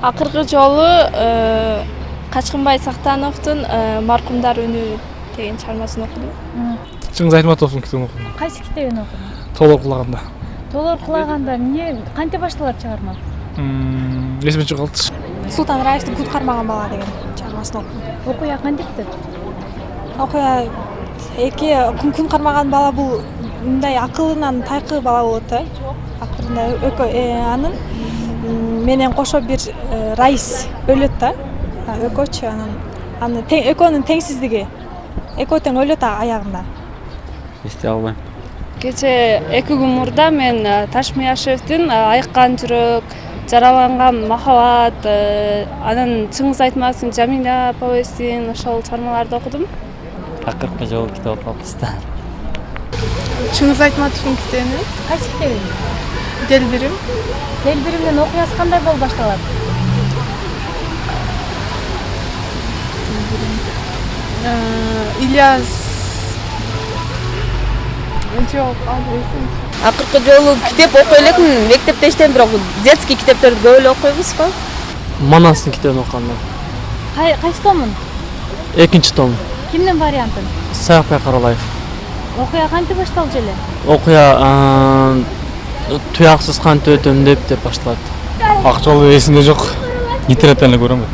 Акыркы жолу Качкынбай Сактановдун Маркумдар үнү деген чыгармасын окудум. Чыңгыз Айтматовдун китебин окудум. Кайсы китебин окудуң? Толор кулаганда. Толор кулаганда эмне кантип башталат чыгарма? Эсиме чыгып калды. Султан Раевдин Күн кармаган бала деген чыгармасын окудум. Окуя кантип өтөт? Окуя күн кармаган бала бул мындай акылынан тайкы бала болот да. Акырында анын менен кошо бир раис өлөт да. Экөөчү анын экөөнүн теңсиздиги. Экөө тең өлөт аягында. Эстей албайм. Кече 2 күн мурда мен Ташмияшевдин Айыккан жүрөк, Жараланган махабат, анан Чыңгыз Айтматовдун Жамиля повестин ошол чыгармаларды окудум. Акыркы жолу китеп окуптуз да. Чыңгыз Айтматовдун китебин. Кайсы китебин? Делбирим. Делбиримдин окуясы кандай болуп башталат? Ильяс. Жок, албайсың. Акыркы жолу китеп окуй элекмин, мектепте иштейм, бирок детский китептерди көп эле окуйбуз го. Манастын китебин окуганда. Кайсы томун? 2 том. Кимдин вариантын? Саякбай Каралаев. Окуя кантип башталчу эле? Окуя туяксыз кантип өтөм деп башталат. Акчалуу эсимде жок. Интернеттен эле көрөм.